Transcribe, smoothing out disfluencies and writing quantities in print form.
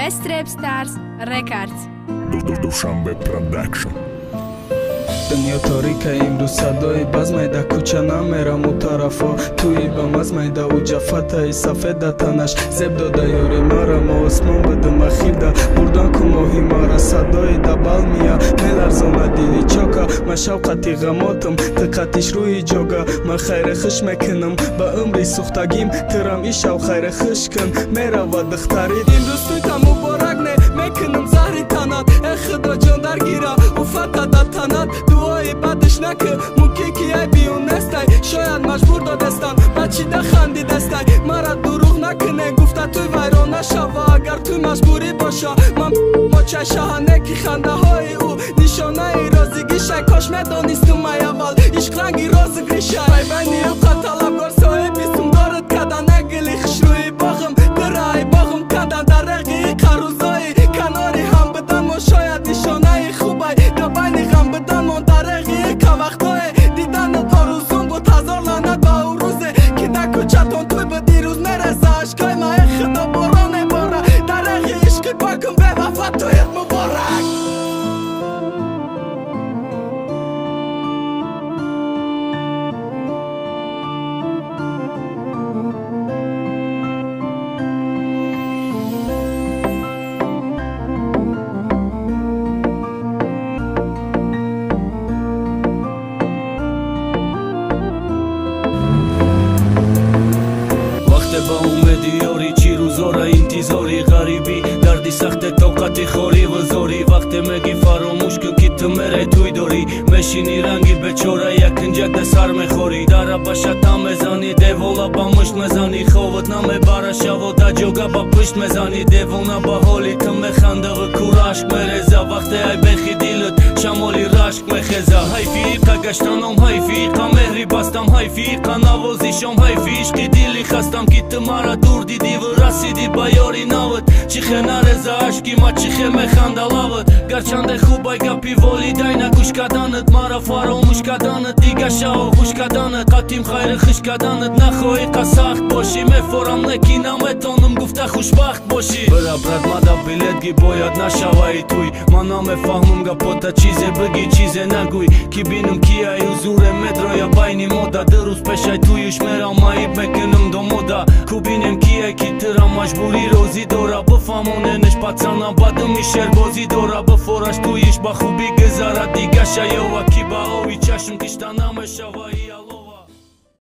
West Rap Stars Records. Dushanbe Production. دنیا تاریکه امروز صدای بزمیده کوچه نمیرم و طرفا توی به مزمیده و جفته سفیده تنش زب داده یاری مرا ما اسمان بدم اخیرده بردن که ماهی مرا صدای دبل میا میلرزانه دیلی چاکا من شوقتی غماتم تقتیش روی جاگا من خیر خش میکنم به عمری سوختگیم ترم ایشو خیر خش کن میره و دخترید امروز توی تا مبارک نه میکنم زهری تنات ای خدا جان درگیره و فتا دا تنات دعای بدش نکه موکی که ای بیون نستای شاید مجبور دادستان بچی ده خندی دستای مرا دروغ نکنه گفته توی ویران نشوه اگر توی مجبوری باشه من با چه شهانه کی خنده های او نشانه ای رازگی شای کاش میدانستم ای اول عشق رنگی رازگی شای بینی اوقات طلبگار صاحبی سم دارد کدن اگلی خش روی باغم درای باغم کدن در رقی قروزایی کناری هم بدن ما شاید نشانه ای خوبای در بین غم بدن ما در رقی که وقتای دیدن آروزون بود هزار لعنت به او روزه که در کوچتون توی به دیروز میرسه عشقای ما ای خدا بارانه باره در رقی عشقی پاکم به وفا تویت مبارک با امیدیاری چی روزارا انتظاری غریبی دردی سخت طاقتی خوری و زوری وقتی میگی فراموش کن که تو میره توی داری میشینی رنگی بیچاره یک انجک ده سر میخوری در بشتا میزنی دیوالا با مشت میزنی خوابت نمیبره شب در جوگه با پشت میزنی دیوانه با حالی تو میخنده و کورشک میریزه وقتی ای بخی دیلت شمالی رشک میخیزه حیفی قگشتنم حیفی قمهری بستم حیفی قنوازیشم حیفی عشقی دیلی خستم که تو مرا دور دیدی و رسیدی با یاری نوت چیخه نرزه عشقی ما چیخه میخنده لوت گرچنده خوبای گپی والیدین گوش کردنت مرا فراموش کردنت دیگه شو خوش کردنت قطیم خیر خش کردنت نخواهی که سخت باشی میفورم نکی نمیتونم گفته خوشبخت باشی برا برد مده بلیدگی باید نشوی توی من نمیفهمم گپاتا چیزه بگی چیزه نگوی کی بینم کیه حضور مترو یا بینی مودا در روز پیشای تویش میرم مایب میکنم دو مودا کو بینم کیه کی ترا مجبوری روزی دورا بفهموننش پتسانا بدم میشر بازی دورا بفورش تویش با خوبی گذاره دیگه شایو و کی با اوی چشم کشتا نمیشوی